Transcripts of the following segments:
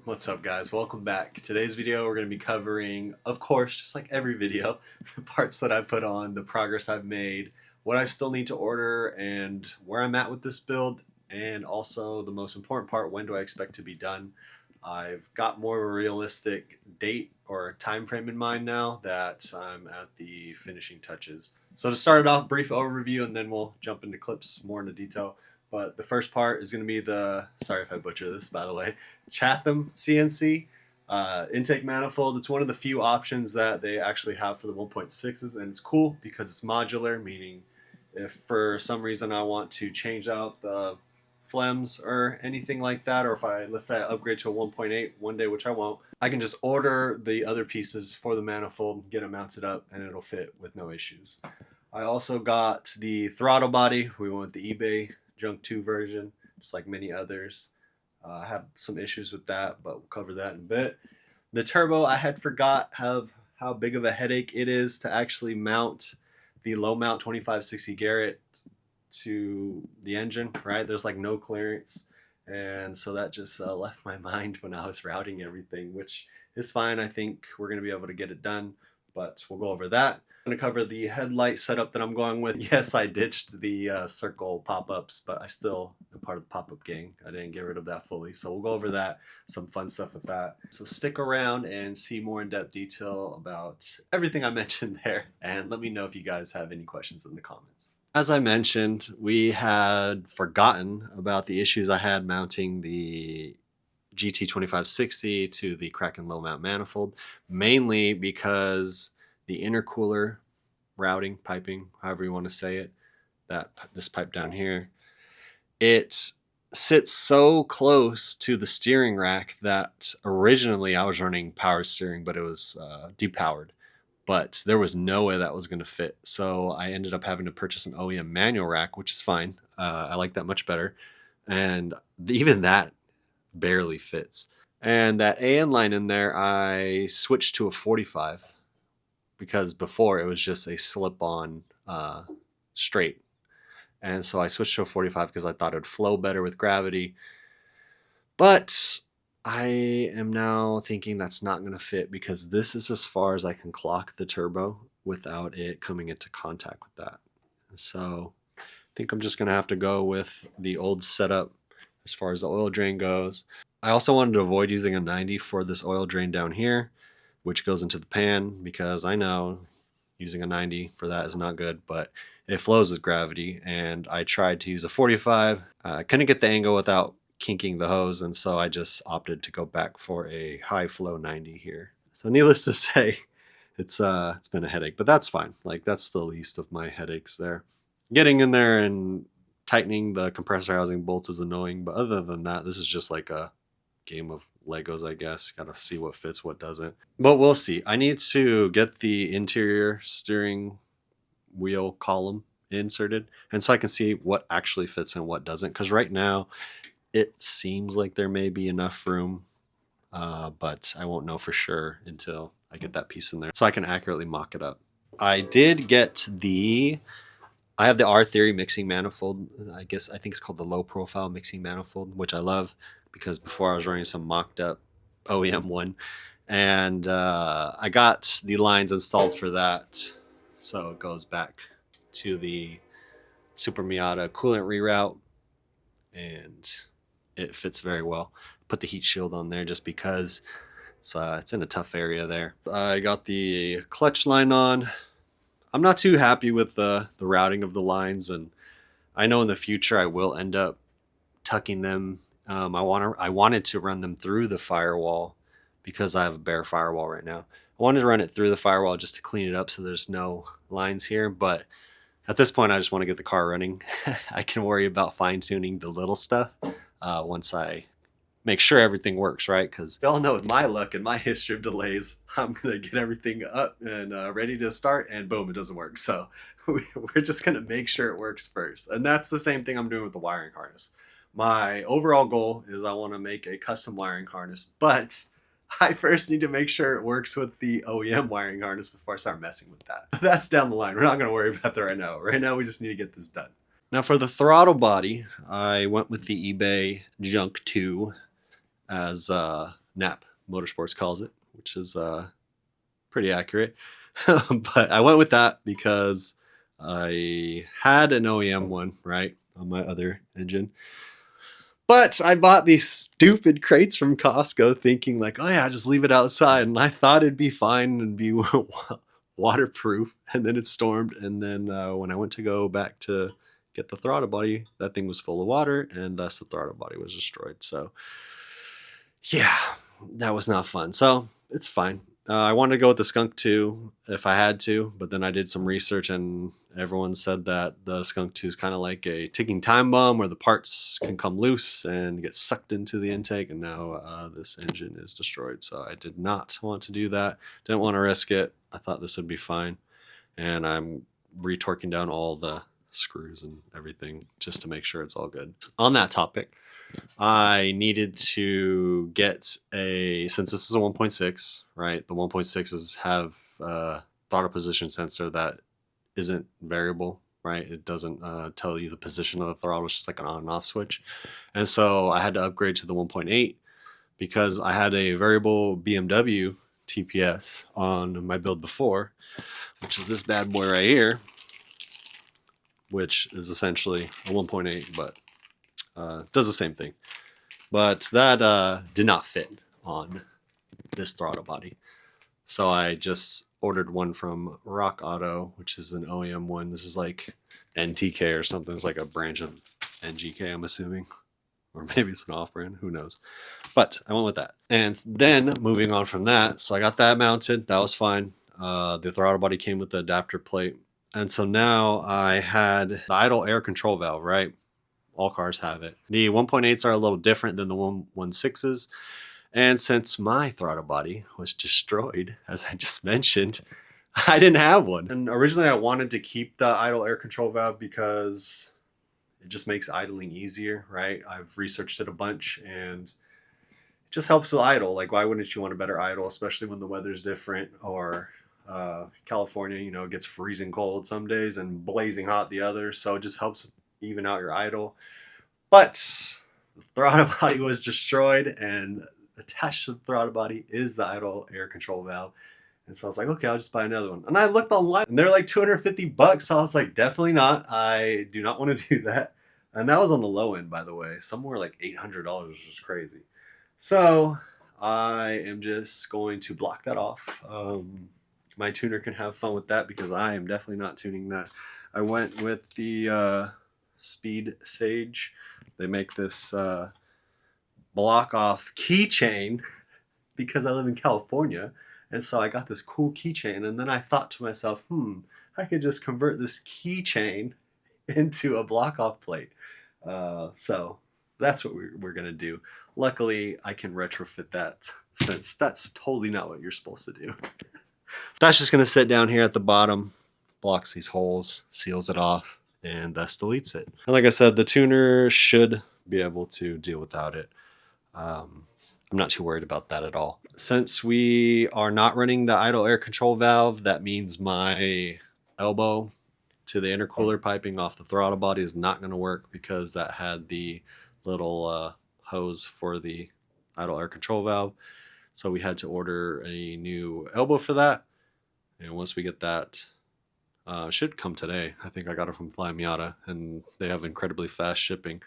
What's up, guys? Welcome back. Today's video we're going to be covering, of course, just like every video, the parts that I put on, the progress I've made, what I still need to order, and where I'm at with this build, and also the most important part, when do I expect to be done. I've got more of a realistic date or time frame in mind now that I'm at the finishing touches. So to start it off, brief overview, and then we'll jump into clips more into detail. But the first part is going to be the, sorry if I butcher this, by the way, Chatham CNC Intake Manifold. It's one of the few options that they actually have for the 1.6s, and it's cool because it's modular, meaning if for some reason I want to change out the flems or anything like that, or if let's say I upgrade to a 1.8 one day, which I won't, I can just order the other pieces for the manifold, get it mounted up, and it'll fit with no issues. I also got the throttle body. We went with the eBay Junk 2 version, just like many others. I had some issues with that, but we'll cover that in a bit. The turbo, I had forgot how big of a headache it is to actually mount the low mount 2560 Garrett to the engine, right? There's like no clearance. And so that just left my mind when I was routing everything, which is fine. I think we're going to be able to get it done, but we'll go over that. I'm going to cover the headlight setup that I'm going with. Yes, I ditched the circle pop-ups, but I still am part of the pop-up gang. I didn't get rid of that fully, so we'll go over that, some fun stuff with that. So stick around and see more in-depth detail about everything I mentioned there, and let me know if you guys have any questions in the comments. As I mentioned, we had forgotten about the issues I had mounting the GT2560 to the Kraken low mount manifold, mainly because the intercooler routing, piping, however you want to say it, this pipe down here, it sits so close to the steering rack that originally I was running power steering, but it was depowered. But there was no way that was going to fit. So I ended up having to purchase an OEM manual rack, which is fine. I like that much better. And even that barely fits. And that AN line in there, I switched to a 45 because before it was just a slip-on straight. And so I switched to a 45 because I thought it would flow better with gravity. But I am now thinking that's not going to fit because this is as far as I can clock the turbo without it coming into contact with that. So I think I'm just going to have to go with the old setup as far as the oil drain goes. I also wanted to avoid using a 90 for this oil drain down here, which goes into the pan, because I know using a 90 for that is not good, but it flows with gravity. And I tried to use a 45. I couldn't get the angle without kinking the hose, and so I just opted to go back for a high flow 90 here. So needless to say, it's been a headache, but that's fine. Like, that's the least of my headaches there. Getting in there and tightening the compressor housing bolts is annoying, but other than that, this is just like a game of Legos, I guess. Gotta see what fits, what doesn't. But we'll see. I need to get the interior steering wheel column inserted, and so I can see what actually fits and what doesn't, because right now it seems like there may be enough room, but I won't know for sure until I get that piece in there so I can accurately mock it up. I did get I have the R-Theory mixing manifold. I think it's called the low profile mixing manifold, which I love because before I was running some mocked up OEM one, and I got the lines installed for that. So it goes back to the Super Miata coolant reroute, and it fits very well. Put the heat shield on there just because it's in a tough area there. I got the clutch line on. I'm not too happy with the routing of the lines, and I know in the future I will end up tucking them. I wanted to run them through the firewall because I have a bare firewall right now. I wanted to run it through the firewall just to clean it up so there's no lines here, but at this point I just want to get the car running. I can worry about fine-tuning the little stuff once I make sure everything works, right? Because we all know with my luck and my history of delays, I'm going to get everything up and ready to start, and boom, it doesn't work. So we're just going to make sure it works first. And that's the same thing I'm doing with the wiring harness. My overall goal is I want to make a custom wiring harness, but I first need to make sure it works with the OEM wiring harness before I start messing with that. That's down the line. We're not going to worry about that right now. Right now, we just need to get this done. Now for the throttle body, I went with the eBay Junk 2 as Nap Motorsports calls it, which is pretty accurate. But I went with that because I had an OEM one, right, on my other engine. But I bought these stupid crates from Costco thinking like, oh yeah, just leave it outside. And I thought it'd be fine and be waterproof. And then it stormed. And then when I went to go back to get the throttle body, that thing was full of water, and thus the throttle body was destroyed. So yeah, that was not fun. So it's fine. I wanted to go with the Skunk 2 if I had to, but then I did some research and everyone said that the Skunk 2 is kind of like a ticking time bomb where the parts can come loose and get sucked into the intake, and now this engine is destroyed. So I did not want to do that. Didn't want to risk it. I thought this would be fine. And I'm retorquing down all the screws and everything just to make sure it's all good. On that topic, I needed to get since this is a 1.6, right? The 1.6s have a throttle position sensor that isn't variable, right? It doesn't tell you the position of the throttle. It's just like an on and off switch. And so I had to upgrade to the 1.8 because I had a variable BMW TPS on my build before, which is this bad boy right here, which is essentially a 1.8, but does the same thing. But that did not fit on this throttle body. So I just ordered one from Rock Auto, which is an OEM one. This is like NTK or something. It's like a branch of NGK, I'm assuming. Or maybe it's an off-brand, who knows. But I went with that. And then moving on from that, so I got that mounted. That was fine. The throttle body came with the adapter plate. And so now I had the idle air control valve, right? All cars have it. The 1.8s are a little different than the 1.6s. And since my throttle body was destroyed, as I just mentioned, I didn't have one. And originally I wanted to keep the idle air control valve because it just makes idling easier, right? I've researched it a bunch and it just helps with idle. Like, why wouldn't you want a better idle, especially when the weather's different, or California, you know, it gets freezing cold some days and blazing hot the other. So it just helps even out your idle. But the throttle body was destroyed, and attached to the throttle body is the idle air control valve. And so I was like, okay, I'll just buy another one. And I looked online and they're like $250. So I was like, definitely not. I do not want to do that. And that was on the low end, by the way. Somewhere like $800, which is crazy. So I am just going to block that off. My tuner can have fun with that because I am definitely not tuning that. I went with the Speed Sage. They make this block off keychain because I live in California. And so I got this cool keychain, and then I thought to myself, I could just convert this keychain into a block off plate. So that's what we're going to do. Luckily, I can retrofit that since that's totally not what you're supposed to do. That's just going to sit down here at the bottom, blocks these holes, seals it off, and thus deletes it. And like I said, the tuner should be able to deal without it. I'm not too worried about that at all. Since we are not running the idle air control valve, that means my elbow to the intercooler piping off the throttle body is not going to work because that had the little hose for the idle air control valve. So we had to order a new elbow for that. And once we get that, it should come today. I think I got it from Fly Miata, and they have incredibly fast shipping.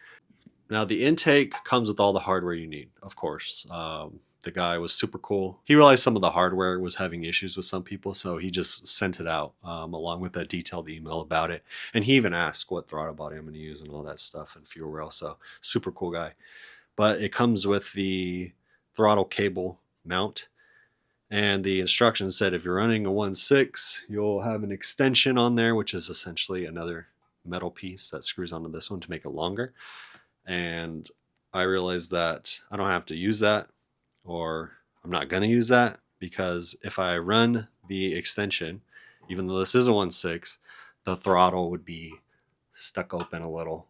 Now, the intake comes with all the hardware you need, of course. The guy was super cool. He realized some of the hardware was having issues with some people, so he just sent it out along with a detailed email about it. And he even asked what throttle body I'm going to use and all that stuff and fuel rail. So super cool guy. But it comes with the throttle cable mount. And the instructions said if you're running a 1.6, you'll have an extension on there, which is essentially another metal piece that screws onto this one to make it longer. And I realized that I don't have to use that, or I'm not going to use that, because if I run the extension, even though this is a 1.6, the throttle would be stuck open a little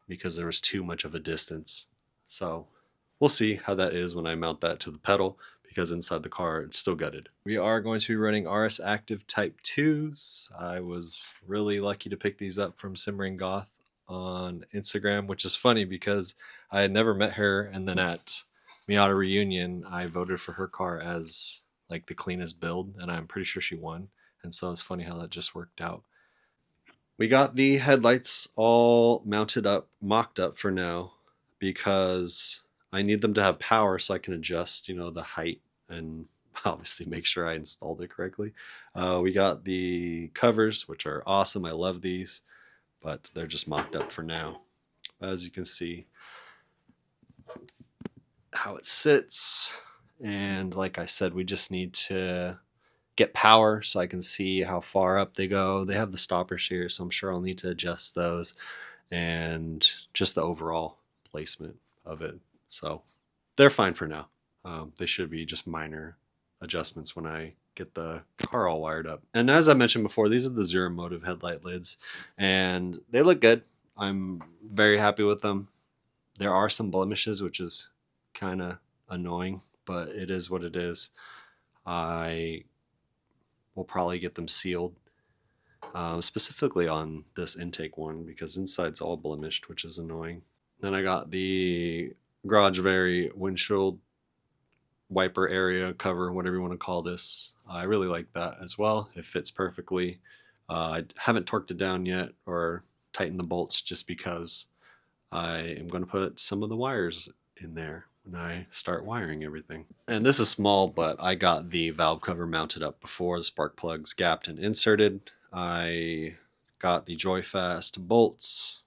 because there was too much of a distance. So we'll see how that is when I mount that to the pedal, because inside the car it's still gutted. We are going to be running RS Active Type 2s. I was really lucky to pick these up from Simmering Goth on Instagram, which is funny because I had never met her, and then at Miata reunion, I voted for her car as like the cleanest build, and I'm pretty sure she won. And so it's funny how that just worked out. We got the headlights all mounted up, mocked up for now, because I need them to have power so I can adjust, the height and obviously make sure I installed it correctly. We got the covers, which are awesome. I love these, but they're just mocked up for now. As you can see how it sits. And like I said, we just need to get power so I can see how far up they go. They have the stoppers here, so I'm sure I'll need to adjust those and just the overall placement of it. So they're fine for now. They should be just minor adjustments when I get the car all wired up. And as I mentioned before, these are the Zeromotive headlight lids, and they look good. I'm very happy with them. There are some blemishes, which is kind of annoying, but it is what it is. I will probably get them sealed, specifically on this intake one, because inside's all blemished, which is annoying. Then I got the Garage Very windshield wiper area cover, whatever you want to call this. I really like that as well. It fits perfectly. I haven't torqued it down yet or tightened the bolts just because I am going to put some of the wires in there when I start wiring everything. And this is small, but I got the valve cover mounted up before the spark plugs gapped and inserted. I got the Joyfast bolts,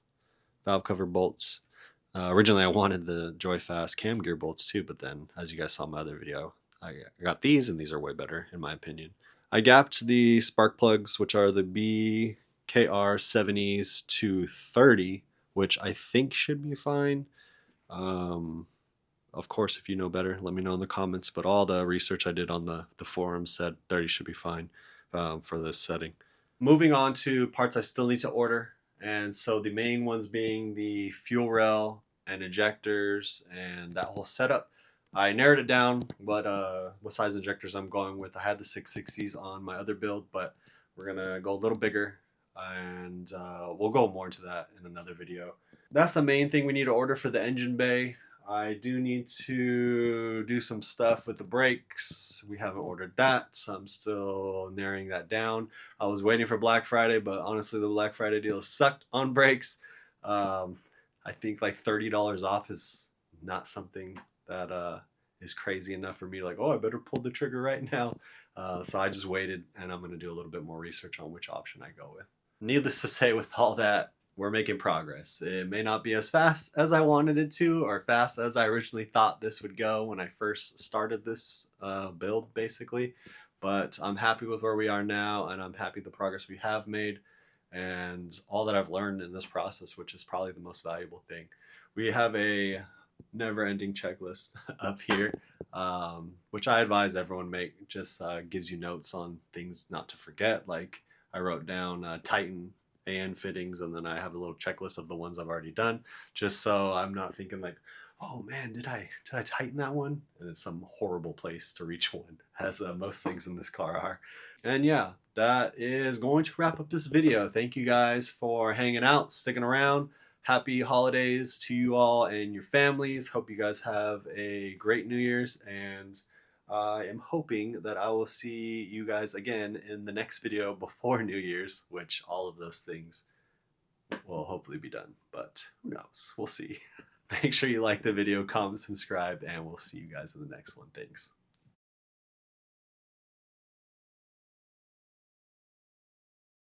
valve cover bolts. Originally I wanted the Joyfast cam gear bolts too, but then as you guys saw in my other video, I got these, and these are way better in my opinion. I gapped the spark plugs, which are the BKR70s to 30, which I think should be fine. Of course, if you know better, let me know in the comments, but all the research I did on the forum said 30 should be fine for this setting. Moving on to parts I still need to order. And so the main ones being the fuel rail and injectors and that whole setup. I narrowed it down what size injectors I'm going with. I had the 660s on my other build, but we're going to go a little bigger, and we'll go more into that in another video. That's the main thing we need to order for the engine bay. I do need to do some stuff with the brakes. We haven't ordered that, so I'm still narrowing that down. I was waiting for Black Friday, but honestly, the Black Friday deal sucked on brakes. I think like $30 off is not something that is crazy enough for me. Like, oh, I better pull the trigger right now. So I just waited, and I'm going to do a little bit more research on which option I go with. Needless to say, with all that, we're making progress. It may not be as fast as I wanted it to, or fast as I originally thought this would go when I first started this build, basically. But I'm happy with where we are now, and I'm happy with the progress we have made and all that I've learned in this process, which is probably the most valuable thing. We have a never-ending checklist up here, which I advise everyone make. Just gives you notes on things not to forget. Like I wrote down tighten and fittings, and then I have a little checklist of the ones I've already done, just so I'm not thinking like, oh man, did I tighten that one? And it's some horrible place to reach one, as most things in this car are. And yeah, that is going to wrap up this video. Thank you guys for hanging out, sticking around. Happy holidays to you all and your families. Hope you guys have a great New Year's, and I am hoping that I will see you guys again in the next video before New Year's, which all of those things will hopefully be done, but who knows? We'll see. Make sure you like the video, comment, subscribe, and we'll see you guys in the next one. Thanks.